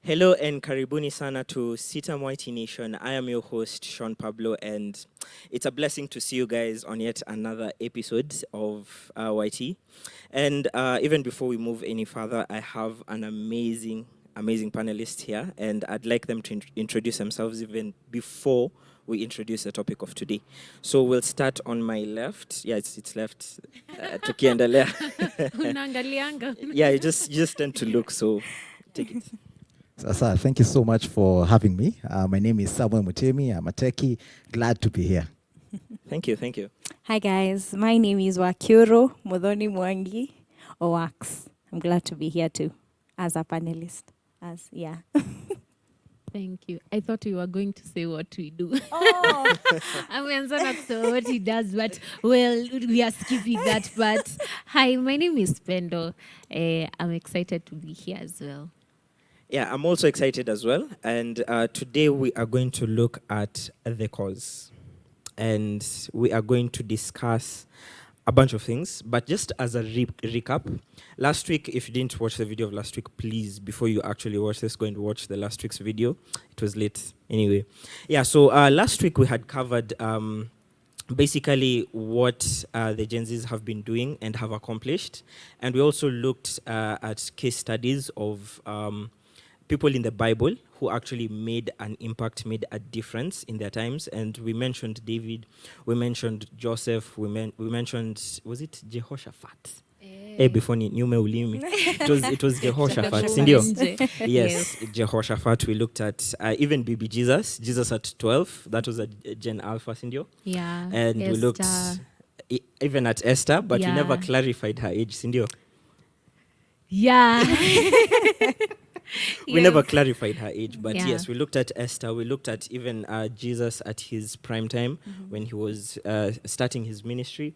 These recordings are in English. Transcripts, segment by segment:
Hello and karibuni sana to Sita Mighty Nation. I am your host, Sean Pablo, and it's a blessing to see you guys on yet another episode of YT. And even before we move any further, I have an amazing panelist here, and I'd like them to introduce themselves even before we introduce the topic of today. So we'll start on my left. Yeah, it's left. Tukiendelea. Unaangalianga. Yeah, you just tend to look, so take it. Sasa, thank you so much for having me. My name is Samuel Mutemi. I'm a techie. Glad to be here. Thank you. Hi guys, my name is Wakioro Modoni Mwangi or Wax. I'm glad to be here too as a panelist. Thank you. I thought we were going to say what we do. Oh, Ameanza na kusema what he does, but well, we are skipping that part. Hi, my name is Pendo. I'm excited to be here as well. Yeah, I'm also excited as well. And today we are going to look at the cause. And we are going to discuss a bunch of things. But just as a recap, last week, if you didn't watch the video of last week, please, before you actually watch this, go and watch the last week's video. It was late anyway. Yeah, so last week we had covered basically what the Gen Zs have been doing and have accomplished. And we also looked at case studies of people in the Bible who actually made an impact, made a difference in their times. And we mentioned David, we mentioned Joseph, we mentioned, was it Jehoshaphat? Before Nyume Ulimi. It was Jehoshaphat, sindio? Yes, Jehoshaphat. We looked at even baby Jesus at 12. That was a Gen Alpha, sindio? Yeah. And Esther. we looked even at Esther, but we Yeah. never clarified her age, sindio? Yeah. We never clarified her age, but Yeah. yes, we looked at Esther. We looked at even Jesus at his prime time when he was starting his ministry.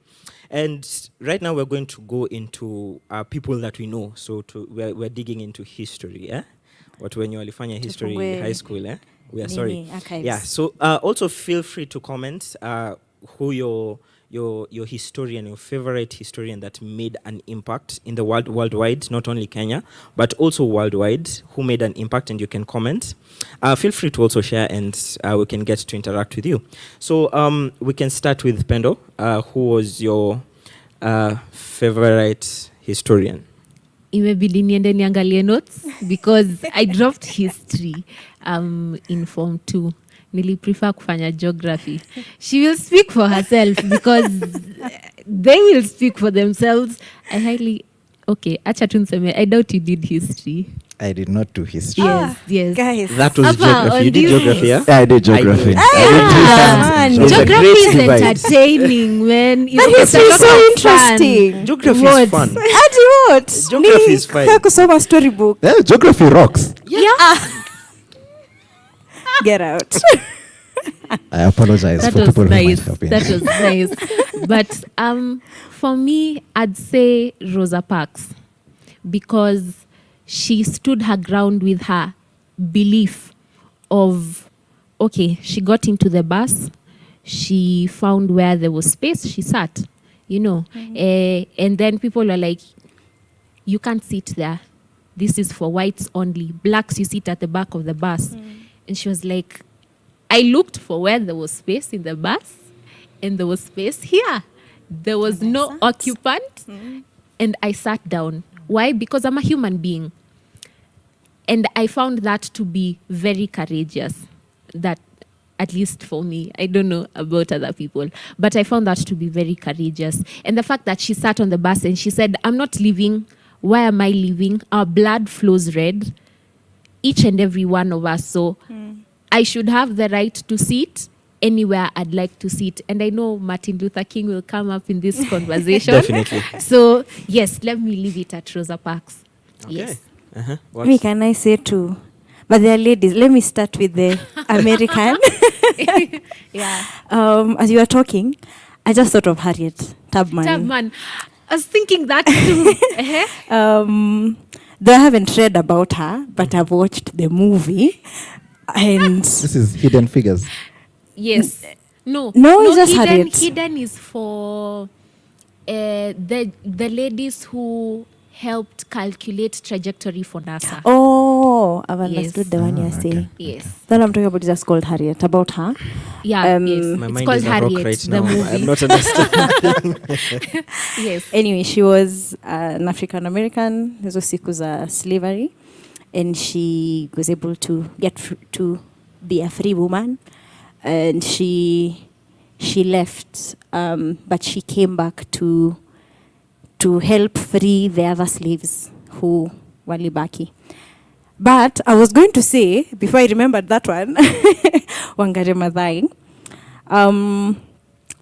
And right now we're going to go into people that we know. So we're digging into history. What when you walifanya history in high school, we are sorry. archives. Yeah. So also feel free to comment who your historian, your favorite historian that made an impact in the worldwide, not only Kenya, but also worldwide, who made an impact, and you can comment. Feel free to also share, and we can get to interact with you. So we can start with Pendo. Who was your favorite historian? Imebidi niende niangalie notes because I dropped history in Form 2. Nili prefer kufanya geography. She will speak for herself because they will speak for themselves. Acha tu niseme, I doubt you did history. I did not do history. Yes. guys. That was Apa, geography. on You did this- geography, yeah? Yeah, I did geography. Ah, There's a Geography great is divide. entertaining, man. That It's history a is lot so of interesting. fun. Geography What? is fun. Ati what? Geography is fine. Kaa kusoma storybook. Yeah, geography rocks. Get out. I apologize That for was people who might nice. have been. That was nice. But for me, I'd say Rosa Parks because she stood her ground with her belief of, okay, she got into the bus, she found where there was space, she sat, and then people were like, you can't sit there. This is for whites only. Blacks, you sit at the back of the bus. And she was like, I looked for where there was space in the bus, and there was space here. There was no occupant, and I sat down. Why? Because I'm a human being. And I found that to be very courageous. That, at least for me, I don't know about other people, but I found that to be very courageous. And the fact that she sat on the bus and she said, I'm not leaving. Why am I leaving? Our blood flows red, each and every one of us. So I should have the right to sit anywhere I'd like to sit. And I know Martin Luther King will come up in this conversation. Definitely. So, yes, let me leave it at Rosa Parks. Yes. What? Me, can I say too? But they are ladies. Let me start with the American. Yeah. As you were talking, I just thought of Harriet Tubman. Tubman. I was thinking that too. Though I haven't read about her, but I've watched the movie. And This is Hidden Figures. Yes. No, it's just hidden, Harriet. hidden is for the ladies who helped calculate trajectory for NASA. Oh, I've Yes. understood the one you're okay. saying. Yes. That I'm talking about is just called Harriet, about her. Yeah, yes. My It's mind called is a rock Harriet, right the now. movie. I'm not understanding. Yes. Anyway, she was an African American, hizo siku za slavery, and she was able to get to be a free woman, and she left, but she came back to help free the other slaves who walibaki. But I was going to say, before I remembered that one, Wangari Maathai,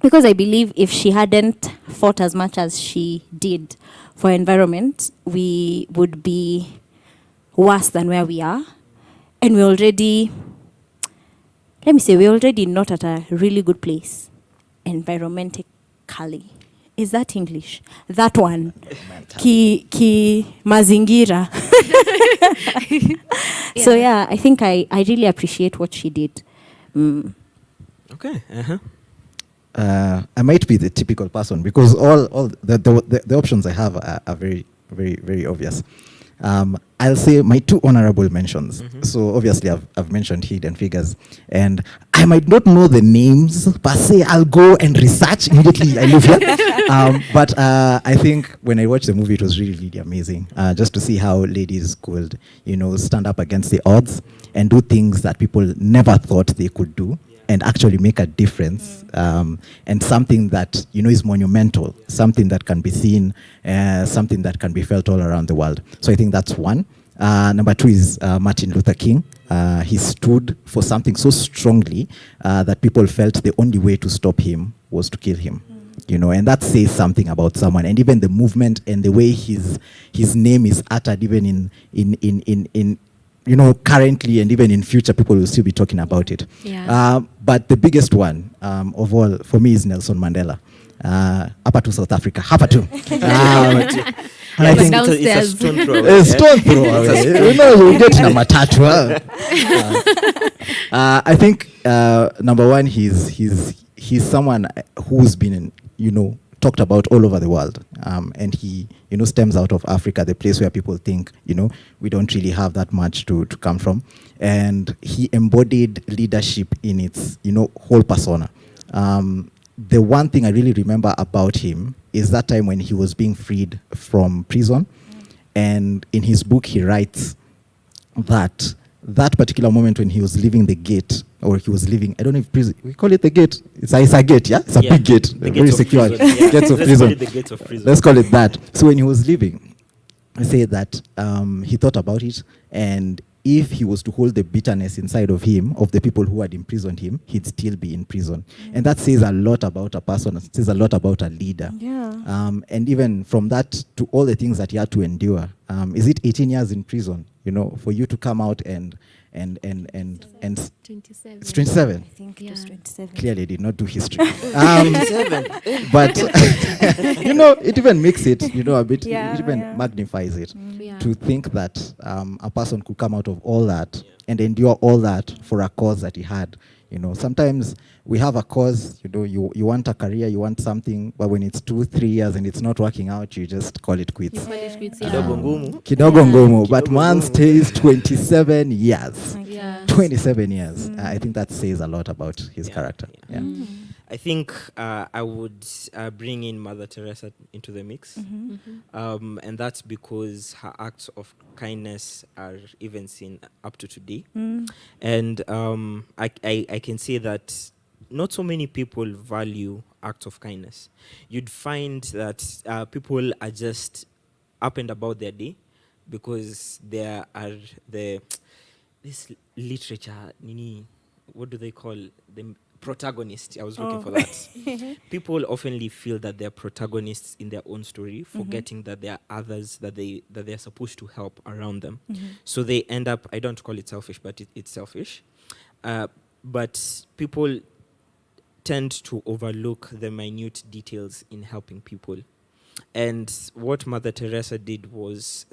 because I believe if she hadn't fought as much as she did for environment, we would be worse than where we are. And we're already not at a really good place environmentally. Is that English? That one. Ki mazingira. So yeah, I think I really appreciate what she did. Okay. I might be the typical person because all the options I have are very, very, very obvious. I'll say my two honorable mentions. So obviously I've mentioned Hidden Figures, and I might not know the names per se. I'll go and research immediately. I live here, but I think when I watched the movie, it was really, really amazing. Just to see how ladies could, stand up against the odds and do things that people never thought they could do. And actually make a difference, and something that is monumental, something that can be seen, something that can be felt all around the world. So I think that's one. Number two is Martin Luther King. He stood for something so strongly that people felt the only way to stop him was to kill him. And that says something about someone. And even the movement and the way his name is uttered, even in currently and even in future, people will still be talking about it. Yeah. But the biggest one of all for me is Nelson Mandela. Hapa to South Africa. Hapa to. And I But think downstairs. It's a stone throw. a stone throw away. You get in a matatu. I think number one, he's someone who's been talked about all over the world, and he stems out of Africa, the place where people think we don't really have that much to come from, and he embodied leadership in its whole persona. The one thing I really remember about him is that time when he was being freed from prison, and in his book he writes that particular moment when he was leaving the gate, or he was leaving, I don't know if prison, we call it the gate. It's a gate, yeah? It's a big gate, The very gates of secure. prison, yeah. Gates of Let's prison. call it the gates of prison. Let's call it that. So when he was leaving, I say that he thought about it, and if he was to hold the bitterness inside of him, of the people who had imprisoned him, he'd still be in prison. And that says a lot about a person, it says a lot about a leader. Yeah. And even from that to all the things that he had to endure, is it 18 years in prison, for you to come out and 27. it's 27. I think it was Yeah. 27. Clearly did not do history. But it even makes it, a bit, Yeah, it even yeah. magnifies it. Yeah. To think that a person could come out of all that and endure all that for a cause that he had. Sometimes we have a cause, you want a career, you want something, but when it's 2-3 years and it's not working out, you just call it quits. You call it quits, yeah. Kidogo ngumu. Kidogo Yeah. ngumu, but Kidogo man ngumu. stays 27 years. Yeah. 27 years. I think that says a lot about his character. Yeah. I think I would bring in Mother Teresa into the mix. And that's because her acts of kindness are even seen up to today. And I can say that not so many people value acts of kindness. You'd find that people are just up and about their day because there are this literature, what do they call them? Protagonist. I was looking for that. People oftenly feel that they're protagonists in their own story, forgetting that there are others that they're supposed to help around them. So they end up, I don't call it selfish, but it's selfish. But people tend to overlook the minute details in helping people. And what Mother Teresa did was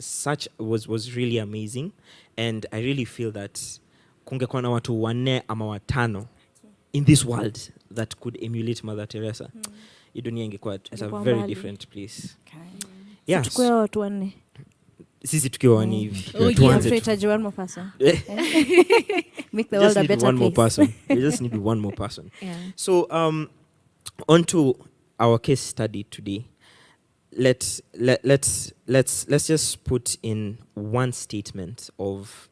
really amazing. And I really feel that kungekuwa na watu 4 ama 5 in this world that could emulate Mother Teresa, hii dunia ingekuwa at a Ingekuwa very mbali. different place. Okay. Yes. Tuchukue watu 4. sisi tukiwa wani hivi. Oh, yeah. Tuanze tu. Tunahitaji one more person. Make the Just world a need better one more place. person. We just need one more person. Yeah. So on to our case study today. Let's just put in one statement of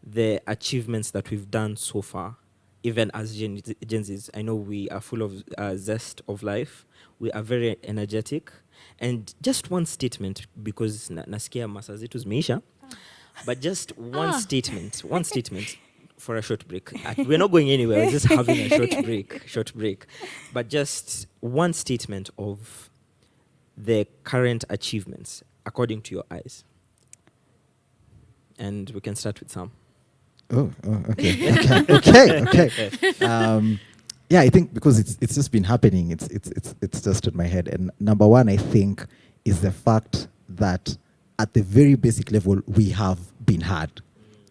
the achievements that we've done so far, even as Gen Zs. I know we are full of zest of life. We are very energetic. And just one statement, because nasikia masaa zetu zimeisha, but just one statement for a short break. We're not going anywhere. We're just having a short break. But just one statement of the current achievements according to your eyes. And we can start with Sam. Okay. Yeah, I think because it's just been happening, it's just in my head. And number one, I think, is the fact that at the very basic level, we have been heard,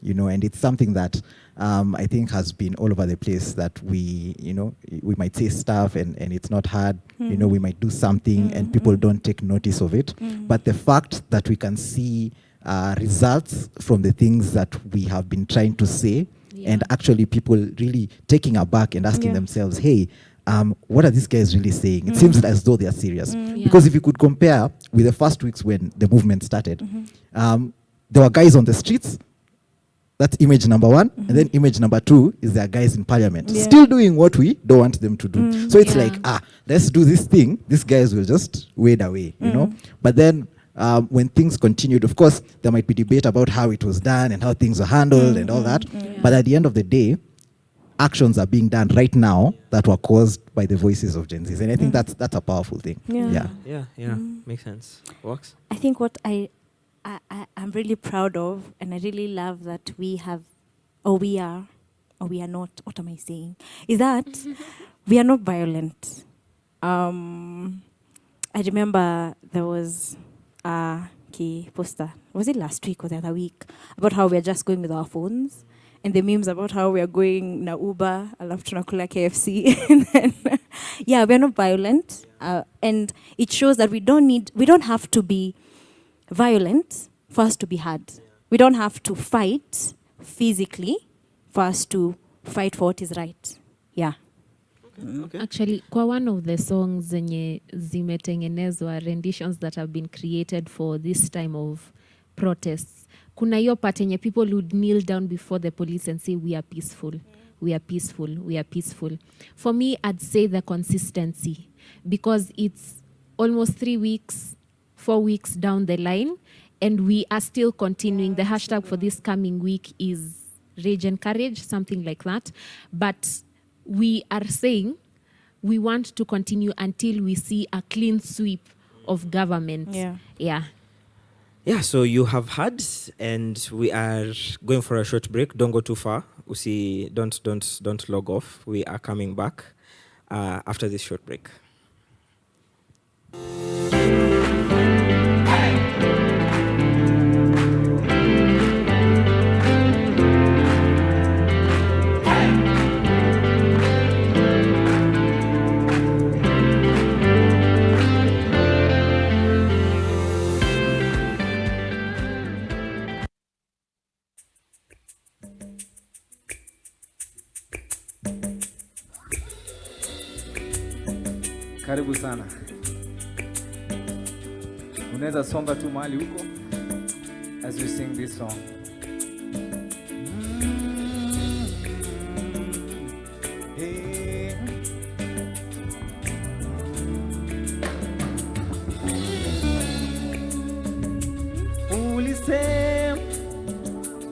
and it's something that I think has been all over the place, that we might say stuff and it's not heard, we might do something and people don't take notice of it. But the fact that we can see results from the things that we have been trying to say, and actually people really taking aback and asking themselves, hey, what are these guys really saying? It seems as though they are serious. Because if you could compare with the first weeks when the movement started, there were guys on the streets. That's image number one. And then image number two is there are guys in parliament still doing what we don't want them to do. So it's like, let's do this thing. These guys will just wade away, But then when things continued, of course, there might be debate about how it was done and how things were handled and all that. But at the end of the day, actions are being done right now that were caused by the voices of Gen Zs. And I think that's a powerful thing. Yeah. Makes sense. Works? I think what I'm really proud of, and I really love that we are not, what am I saying? Is that we are not violent. I remember there was a key poster, was it last week or the other week, about how we are just going with our phones, and the memes about how we are going na Uber, alafu tunakula KFC. And then, we are not violent, and it shows that we don't have to be violent for us to be heard. We don't have to fight physically for us to fight for what is right. Yeah. Okay. Actually, kwa one of the songs zenye zimetengenezwa, renditions that have been created for this time of protests, kuna hiyo part yenye people would kneel down before the police and say, we are peaceful, we are peaceful, we are peaceful. For me, I'd say the consistency, because it's almost 3 weeks, 4 weeks down the line, and we are still continuing. The hashtag for this coming week is Rage and Courage, something like that. But we are saying we want to continue until we see a clean sweep of government. Yeah. So you have had, and we are going for a short break. Don't go too far. Don't log off. We are coming back after this short break. Karibu sana. Unaweza songa tu mahali huko as we sing this song. Hey. Ulisema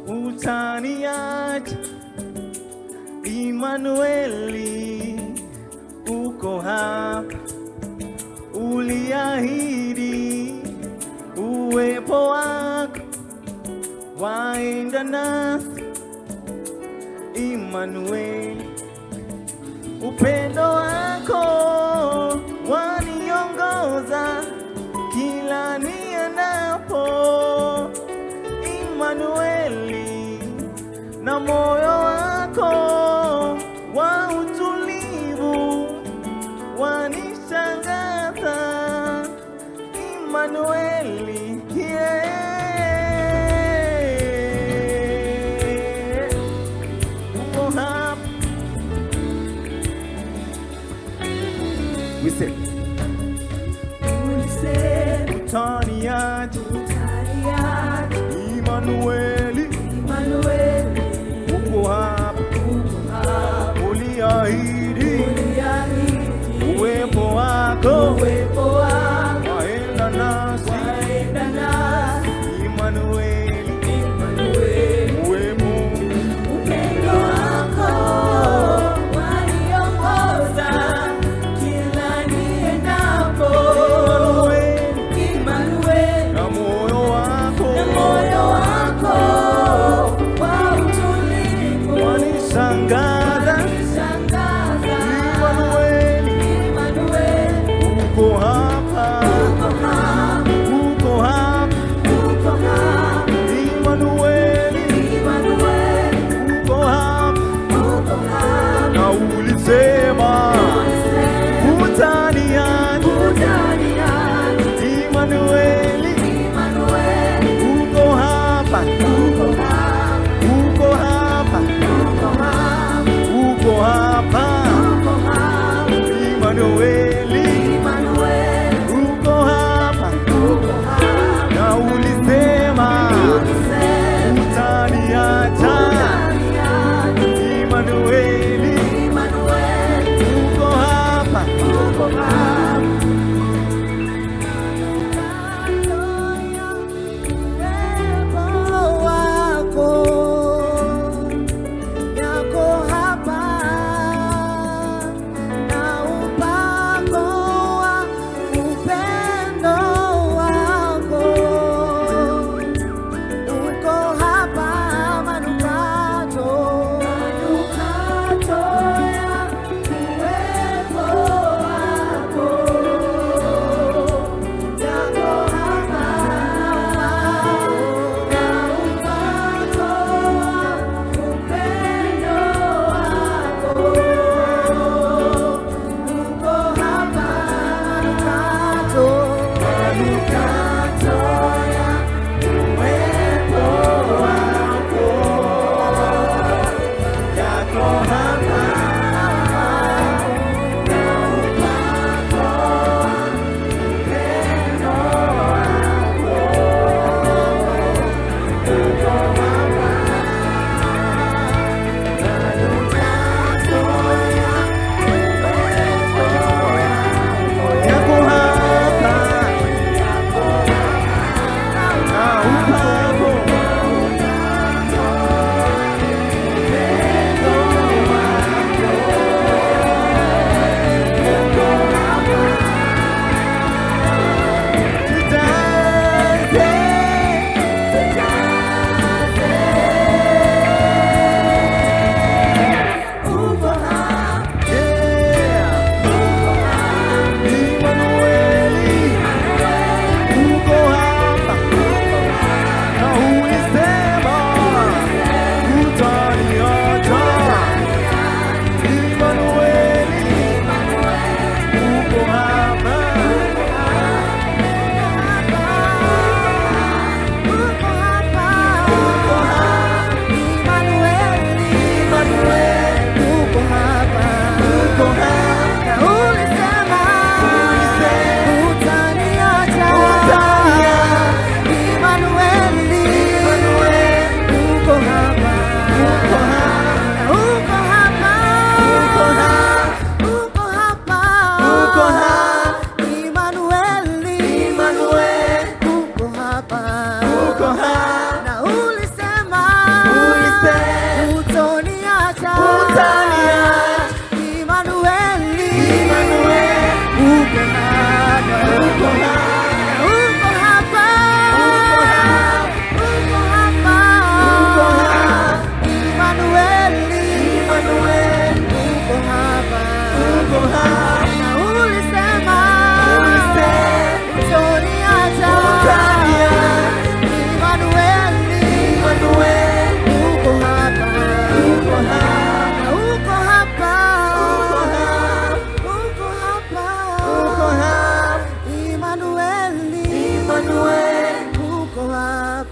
utaniacha, Immanueli uko hapa, uliahidi uwepo wako waenda nasi, Immanueli, upendo wako waniongoza kila niendapo, Immanueli, na moyo wako wa utulivu wanishangaza, Immanueli, yeah.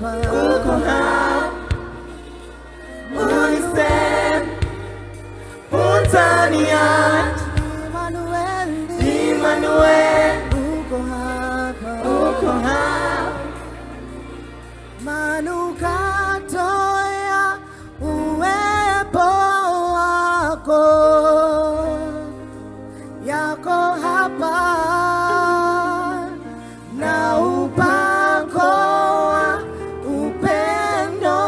uko hapa, uniseme, utaniacha. Emmanuel, uko hapa, manukato ya uwepo wako yako hapa, na upako wa upendo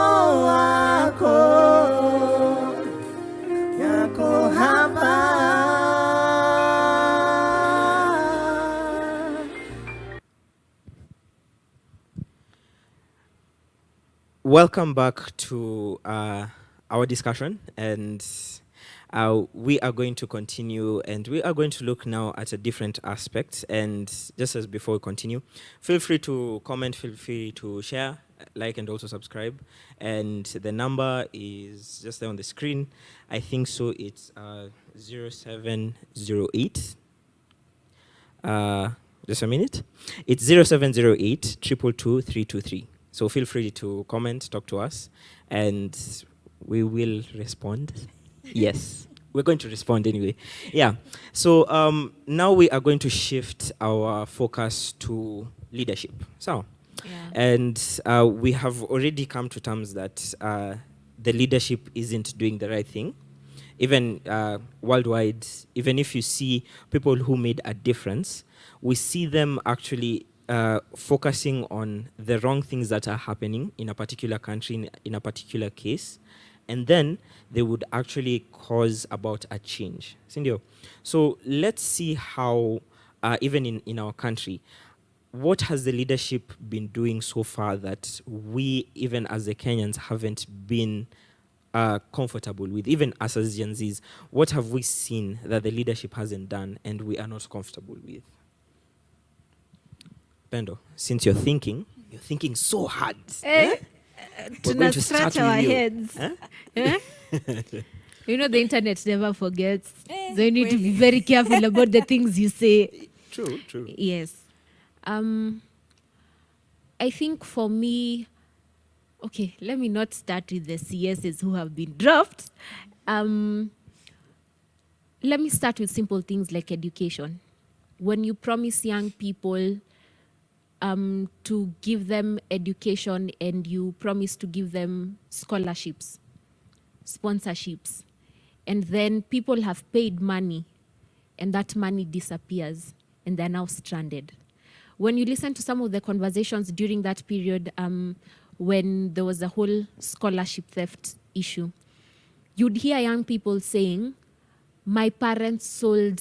wako yako hapa. Welcome back to our discussion, and we are going to continue, and we are going to look now at a different aspect. And just as before we continue, feel free to comment, feel free to share, like, and also subscribe. And the number is just there on the screen. I think so. It's 0708. Just a minute. It's 0708 222 323. So feel free to comment, talk to us, and we will respond. Yes, we're going to respond anyway. Yeah. So now we are going to shift our focus to leadership. So, and we have already come to terms that the leadership isn't doing the right thing. Even worldwide, even if you see people who made a difference, we see them actually focusing on the wrong things that are happening in a particular country, in a particular case, and then they would actually cause about a change. Sindio? So let's see how, even in our country, what has the leadership been doing so far that we, even as the Kenyans, haven't been comfortable with? Even us as Gen Zs, what have we seen that the leadership hasn't done and we are not comfortable with? Pendo, since you're thinking so hard. Hey, We're going to start scratch our with you. heads. Huh? Eh? You know, the internet never forgets. So you need to be very careful about the things you say. True. Yes. I think for me, okay, let me not start with the CSs who have been dropped. Let me start with simple things like education. When you promise young people to give them education and you promise to give them scholarships, sponsorships, and then people have paid money and that money disappears and they're now stranded. When you listen to some of the conversations during that period when there was a whole scholarship theft issue, you'd hear young people saying, my parents sold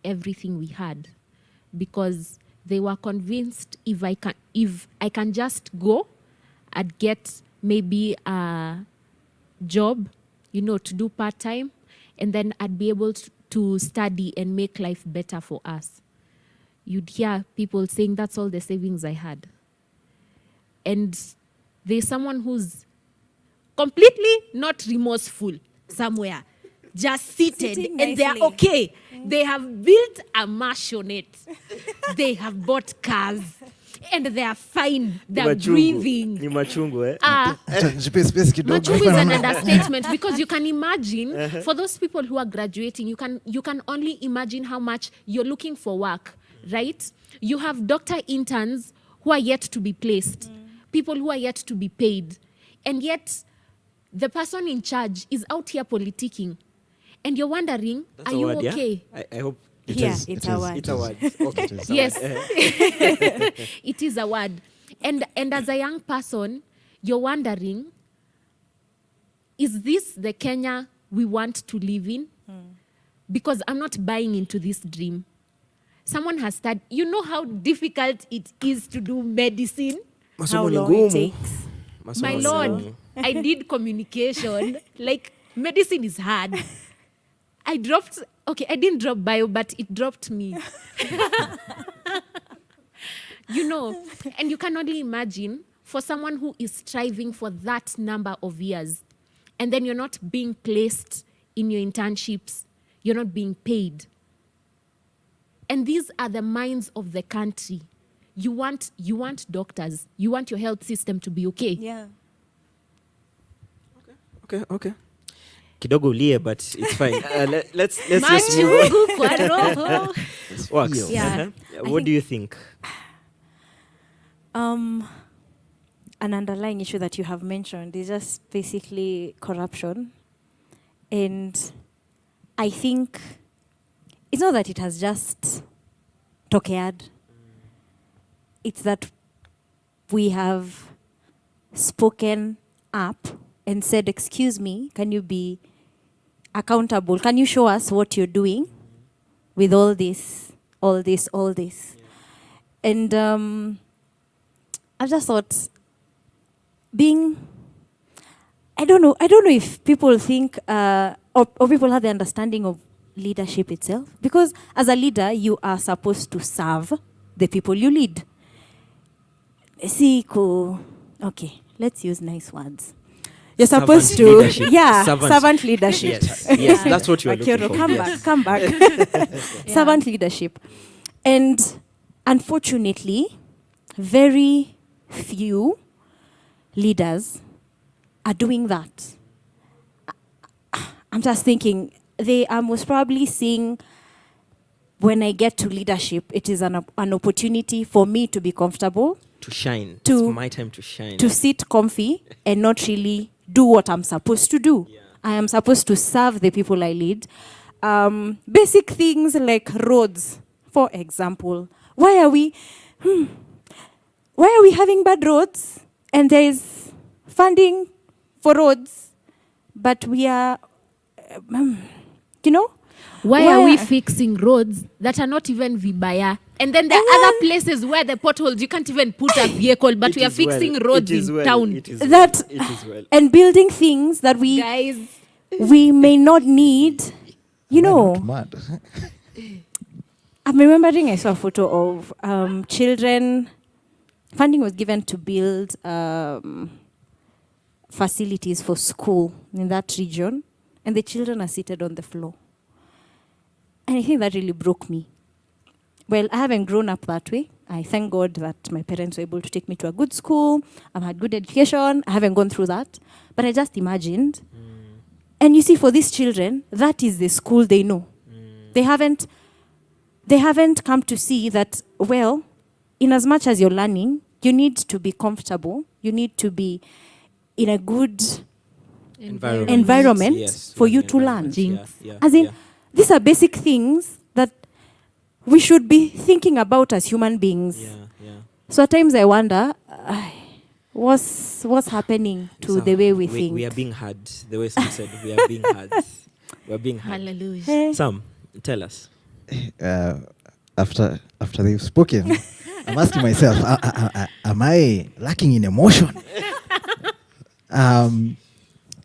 everything we had because they were convinced if I can just go and get maybe a job, to do part-time, and then I'd be able to study and make life better for us. You'd hear people saying that's all the savings I had. And there's someone who's completely not remorseful somewhere, just sitting and they're nicely. okay. They have built a mansionette. They have bought cars and they are fine. They're breathing. Ni machungu, eh? Machungu is an understatement because you can imagine for those people who are graduating, you can only imagine how much you're looking for work, right? You have doctor interns who are yet to be placed, people who are yet to be paid, and yet the person in charge is out here politicking, and you're wondering, That's are a you word, okay? Yeah? I hope Yeah, it's a word. it's a word. Okay. Yes, it is a word. And as a young person, you're wondering, is this the Kenya we want to live in? Because I'm not buying into this dream. Someone has studied. You know how difficult it is to do medicine? How Masomo ni long it ngumu. takes. Masomo My ni Lord, ngumu. I did communication. Like, medicine is hard. I didn't drop bio, but it dropped me. And you can only imagine for someone who is striving for that number of years, and then you're not being placed in your internships, you're not being paid. And these are the minds of the country. you want doctors, you want your health system to be okay. Yeah. Okay. Kidogo ulie, but it's fine. Let's just move on. Machungu kwa roho. Works. Yeah. What do you think? An underlying issue that you have mentioned is just basically corruption. And I think it's not that it has just tokead. It's that we have spoken up and said, excuse me, can you be accountable? Can you show us what you're doing with all this? And I just thought, I don't know if people think, or people have the understanding of leadership itself. Because as a leader, you are supposed to serve the people you lead. Okay, let's use nice words. You're supposed to, leadership. servant leadership. Yes, that's what you are looking for. Come back. Servant leadership. And unfortunately, very few leaders are doing that. I'm just thinking, they are most probably seeing, when I get to leadership, it is an opportunity for me to be comfortable, To shine. To- It's my time to shine. to sit comfy and not really do what I'm supposed to do. Yeah. I am supposed to serve the people I lead. Basic things like roads, for example. Why are we having bad roads and there is funding for roads, but we are, Why are we fixing roads that are not even vibaya? And then there are other places where the potholes, you can't even put a vehicle, but It we are is well. fixing roads It is in well. town. It is that well. It is well. and building things that Guys, we may not need, Not mad. I'm remembering I saw a photo of children. Funding was given to build facilities for school in that region, and the children are seated on the floor. And I think that really broke me. Well, I haven't grown up that way. I thank God that my parents were able to take me to a good school. I've had good education. I haven't gone through that. But I just imagined. And you see, for these children, that is the school they know. They haven't come to see that, well, in as much as you're learning, you need to be comfortable. You need to be in a good environment Yes, for yeah, you the to learn. environment, Jinx. yeah, As in, yeah. these are basic things that we should be thinking about as human beings. Yeah. So at times I wonder, what's happening to So the way we think? We are being had. The way Sam said, we are being had. We are being had. hallelujah. Eh, Sam, tell us. After they've spoken, I'm asking myself, am I lacking in emotion?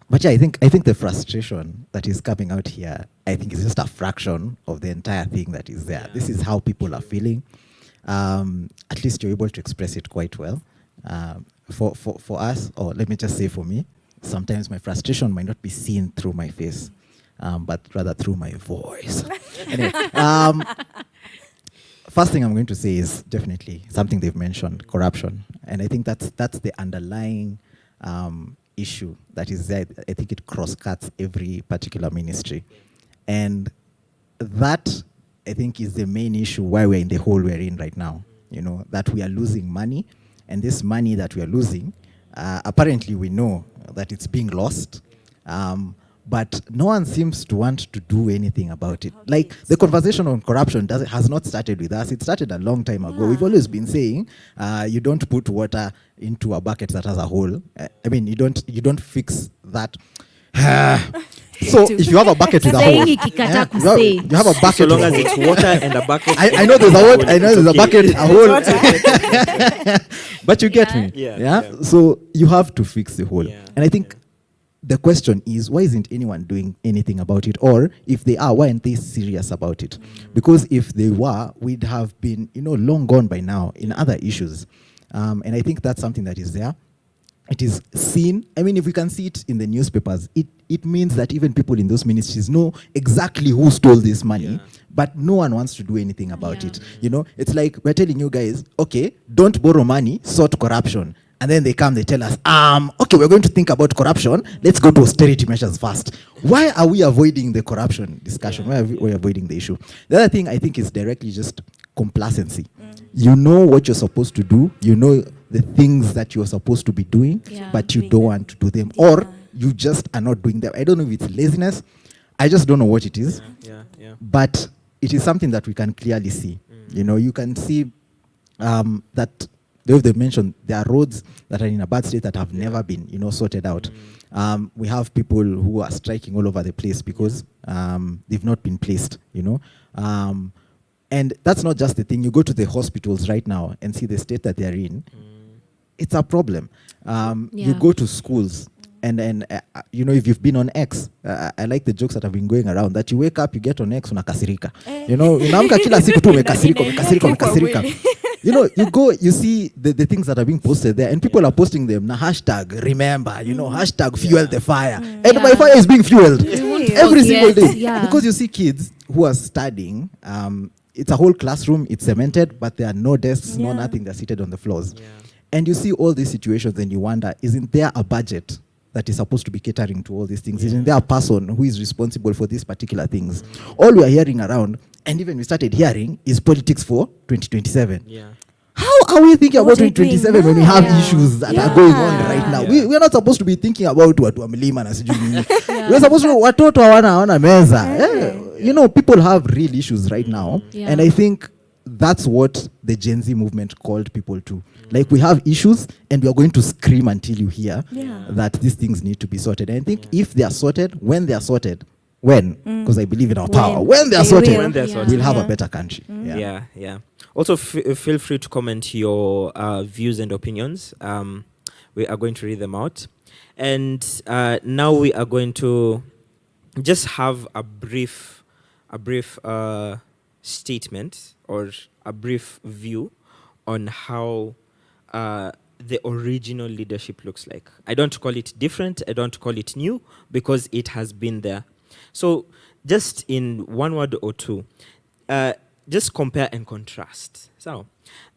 But yeah, I think the frustration that is coming out here, I think is just a fraction of the entire thing that is there. Yeah. This is how people are feeling. At least you're able to express it quite well. For us, or let me just say for me, sometimes my frustration might not be seen through my face, but rather through my voice. Anyway, first thing I'm going to say is definitely something they've mentioned, corruption. And I think that's the underlying issue that is there. I think it cross-cuts every particular ministry. And that, I think, is the main issue why we're in the hole we're in right now. That we are losing money. And this money that we are losing, apparently we know that it's being lost. But no one seems to want to do anything about it. Like, the conversation on corruption has not started with us. It started a long time ago. We've always been saying, you don't put water into a bucket that has a hole. I mean, you don't fix that. So if you have a bucket with a hole, Saying ikikataa yeah, kusay. you have a bucket. So long with as a it's hole. water and a bucket. I know there's a word. I know there's a bucket, a hole. But you get me. Yeah. So you have to fix the hole. Yeah, And I think the question is, why isn't anyone doing anything about it? Or if they are, why aren't they serious about it? Because if they were, we'd have been, long gone by now in other issues. And I think that's something that is there. It is seen. I mean, if we can see it in the newspapers, it means that even people in those ministries know exactly who stole this money, but no one wants to do anything about it. You know, it's like we're telling you guys, okay, don't borrow money, sort corruption. And then they come, they tell us, okay, we're going to think about corruption. Let's go to austerity measures first. Why are we avoiding the corruption discussion? Why are we avoiding the issue? The other thing I think is directly just complacency. You know what you're supposed to do. You know the things that you're supposed to be doing, but you don't want to do them. Or you just are not doing them. I don't know if it's laziness. I just don't know what it is. But it is something that we can clearly see. You know, you can see that they've mentioned there are roads that are in a bad state that have never been, you know, sorted out. We have people who are striking all over the place because they've not been placed, you know. And that's not just the thing. You go to the hospitals right now and see the state that they're in. It's a problem. You go to schools and you know, if you've been on X, I like the jokes that have been going around, that you wake up, you get on X, unakasirika. You know, unaamka kila siku tu umekasirika. You know, you go, you see the things that are being posted there, and people are posting them. Na hashtag remember, you know, hashtag fuel the fire. And my fire is being fueled every single day. Because you see kids who are studying, it's a whole classroom, it's cemented, but there are no desks, no nothing, they're seated on the floors. And you see all these situations and you wonder, isn't there a budget that is supposed to be catering to all these things? Isn't there a person who is responsible for these particular things? All we are hearing around, and even we started hearing, is politics for 2027. How are we thinking about 2027 when we have issues that are going on right now? We're not supposed to be thinking about watu wa milima na sijui nini. We're supposed to watoto hawana meza. You know, people have real issues right now. And I think that's what the Gen Z movement called people to. Like, we have issues and we are going to scream until you hear that these things need to be sorted. And I think if they are sorted, when they are sorted, because I believe in our power, when they are sorted, we'll have a better country. Also, feel free to comment your views and opinions. We are going to read them out. And now we are going to just have a brief statement or a brief view on how the original leadership looks like. I don't call it different, I don't call it new, because it has been there. So just in one word or two, just compare and contrast. So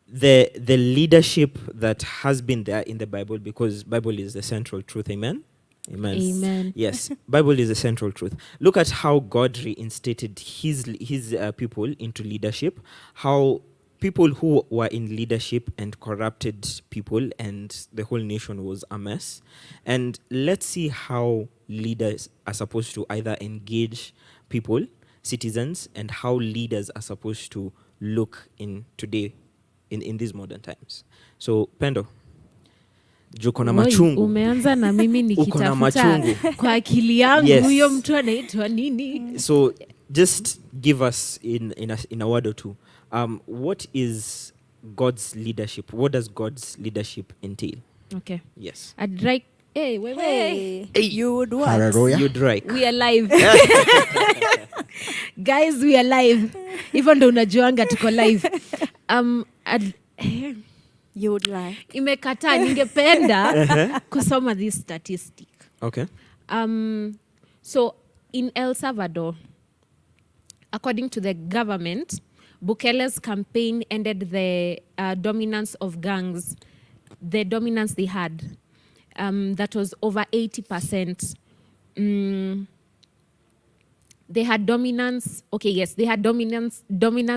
the leadership that has been there in the Bible, because Bible is the central truth, amen? Amen. Yes, Bible is the central truth. Look at how God reinstated his people into leadership, how people who were in leadership and corrupted people, and the whole nation was a mess. And let's see how leaders are supposed to either engage people, citizens, and how leaders are supposed to look in today, in these modern times. So, Pendo, juko na machungu. Umeanza na mimi nikitafuta kwa akili yangu huyo mtu anaitwa nini? So, just give us in a word or two. What is God's leadership? What does God's leadership entail? Okay. Yes. I'd like, Hey. You would what? Hallelujah. You'd like. We are live. Guys, we are live. Hivyo ndo unajuanga tuko live. You would like. Imekataa, ningependa kusoma this statistic. Okay. So in El Salvador, according to the government, Bukele's campaign ended the dominance of gangs, the dominance they had. That was over 80%. They had dominance. Okay, yes, they had dominance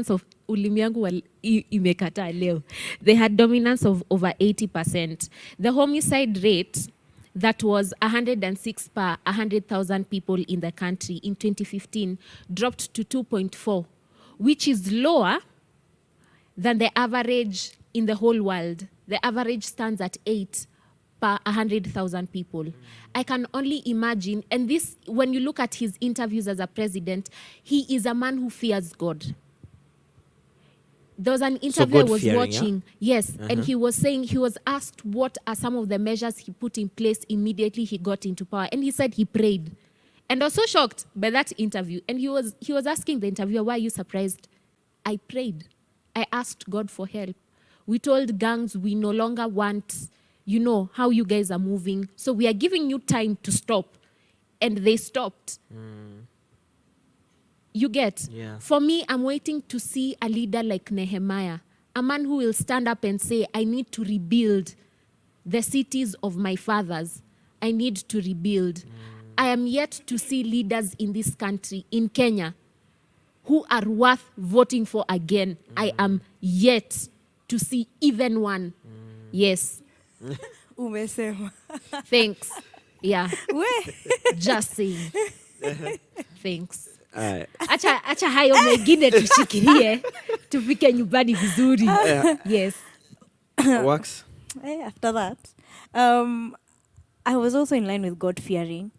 of ulimiangu imekata leo. They had dominance of over 80%. The homicide rate that was 106 per 100,000 people in the country in 2015 dropped to 2.4, which is lower than the average in the whole world. The average stands at 8 per 100,000 people. I can only imagine, and this, when you look at his interviews as a president, he is a man who fears God. There was an interview I was watching, yes, and he was saying, he was asked what are some of the measures he put in place immediately he got into power, and he said he prayed. And I was so shocked by that interview, and he was asking the interviewer, why are you surprised? I prayed. I asked God for help. We told gangs we no longer want, you know, how you guys are moving. So we are giving you time to stop. and they stopped. You get? Yeah. For me, I'm waiting to see a leader like Nehemiah, a man who will stand up and say, I need to rebuild the cities of my fathers. I need to rebuild. I am yet to see leaders in this country, in Kenya, who are worth voting for again. I am yet to see even one. Yes. Umesema. Thanks. Yeah. We. Just saying. Thanks. Alright. Acha hayo mengine tushikilie tufike nyumbani vizuri. Yes. Works. After that, I was also in line with God fearing.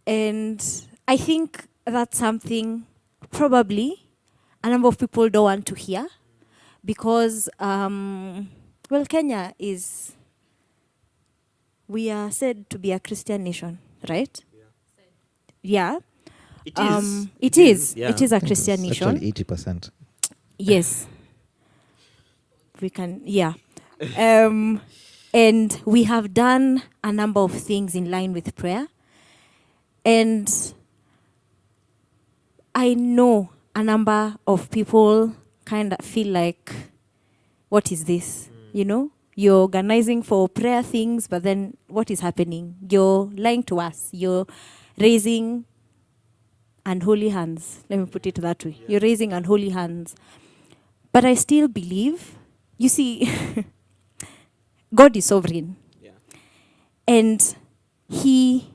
And I think that's something probably a number of people don't want to hear because, well, Kenya we are said to be a Christian nation, right? Yeah. It is. It is. Yeah. It is a I think Christian it's nation. actually 80%. Yes. We can, yeah. And we have done a number of things in line with prayer. And I know a number of people kind of feel like, what is this? You know, you're organizing for prayer things, but then what is happening? You're lying to us. You're raising unholy hands. Let me put it that way. You're raising unholy hands. But I still believe, you see, God is sovereign. Yeah. And He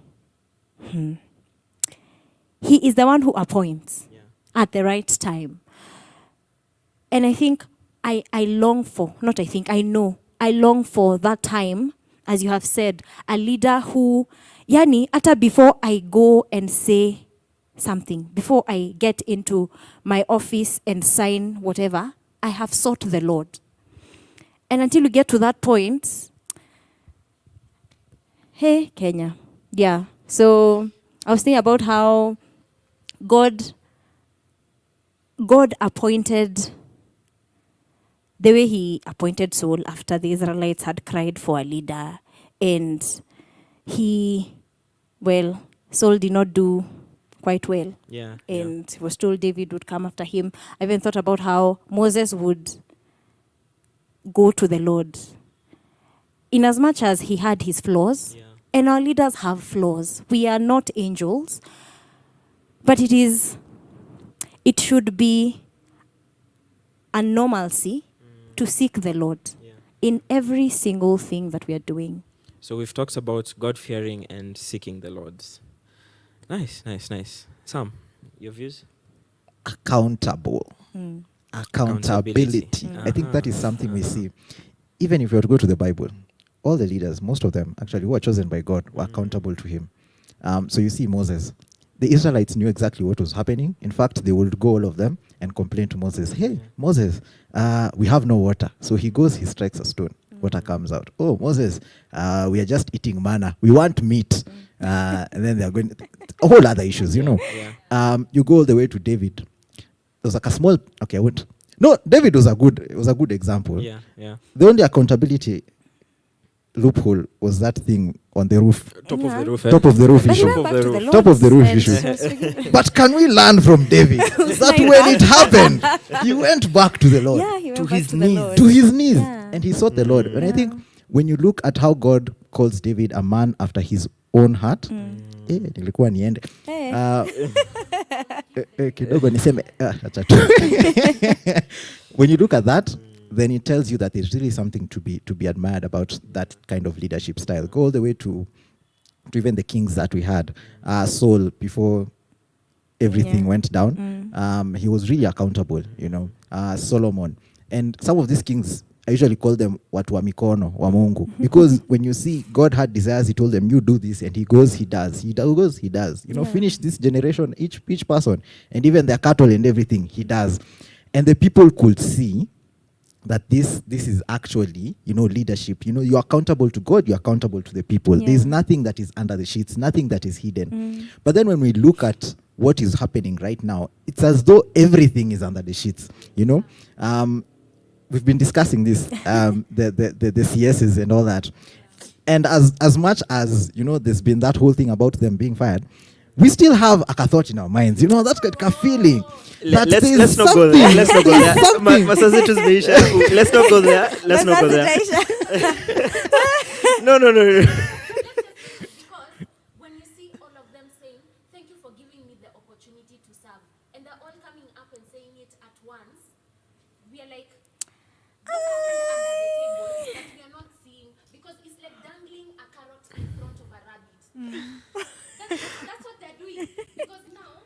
is the one who appoints at the right time. And I think I long for, not I think, I know, I long for that time, as you have said, a leader who, yani, ata before I go and say something, before I get into my office and sign whatever, I have sought the Lord. And until you get to that point, hey, Kenya. Yeah. So I was thinking about how God appointed the way He appointed Saul after the Israelites had cried for a leader. And Saul did not do quite well. Yeah. And he was told David would come after him. I even thought about how Moses would go to the Lord. In as much as he had his flaws, and our leaders have flaws. We are not angels. But it should be a normalcy to seek the Lord in every single thing that we are doing. So we've talked about God-fearing and seeking the Lord. Nice. Sam, your views? Accountable. Accountability. I think that is something we see. Even if you were to go to the Bible, all the leaders, most of them actually who were chosen by God, were accountable to Him. So you see Moses. The Israelites knew exactly what was happening. In fact, they would go, all of them, and complain to Moses, hey, Moses, we have no water. So he goes, he strikes a stone. Water comes out. Oh, Moses, we are just eating manna. We want meat. And then they're going, a whole other issues, you know. You go all the way to David. There was like a small, David was a good example. Yeah. The only accountability loophole was that thing on the roof. Top of the roof. Top of the roof But he issue. went back to the Lord Top of the roof and issue. he was speaking- But can we learn from David that when it happened, he went back to the Lord. Yeah, he went To back his to the knees. Lord. To his knees. Yeah. And he sought the Lord. And I think when you look at how God calls David a man after his own heart, nilikuwa niende. Hey. Kidogo niseme, acha tu. When you look at that, then it tells you that there's really something to be admired about that kind of leadership style. Go all the way to even the kings that we had. Saul, before everything went down, he was really accountable, you know. Solomon. And some of these kings, I usually call them watu wa mikono, wa Mungu. Because when you see God had desires, he told them, you do this, and he goes, he does. He goes, he does. You know, finish this generation, each person, and even their cattle and everything, he does. And the people could see that this is actually, you know, leadership. You know, you're accountable to God, you're accountable to the people. There's nothing that is under the sheets, nothing that is hidden. But then when we look at what is happening right now, it's as though everything is under the sheets, you know. We've been discussing this, the CSs and all that. And as much as, you know, there's been that whole thing about them being fired, we still have a thought in our minds. You know, that's got a feeling. That Let's there's not go there. something. Let's not go there. Something. Masazetu's Meisha. Let's not go there. Let's not go there. No. Because when you see all of them saying, thank you for giving me the opportunity to serve, and they're all coming up and saying it at once, we are like, what happened under the table that we are not seeing? Because it's like dangling a carrot in front of a rabbit. That's what they're doing. Because now,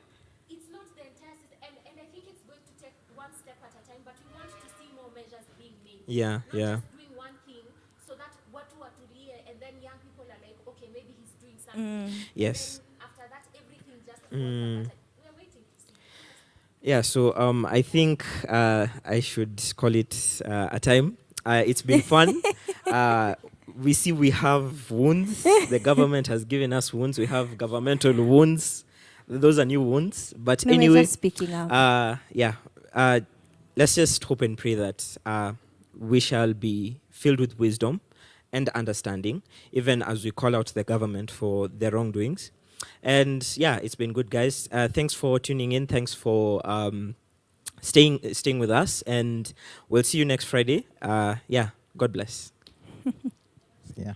it's not the entire system, and I think it's going to take one step at a time, but we want to see more measures being made. Yeah, Not yeah. just doing one thing, so that watu watulie, and then young people are like, okay, maybe he's doing something. Yes. Then after that, everything just falls apart. We're waiting to see. Yeah, so I think I should call it a time. It's been fun. We see we have wounds. The government has given us wounds. We have governmental wounds. Those are new wounds. But No, we're anyway, just speaking out. let's just hope and pray that we shall be filled with wisdom and understanding, even as we call out the government for their wrongdoings. And yeah, it's been good, guys. Thanks for tuning in. Thanks for staying with us. And we'll see you next Friday. God bless. Yeah.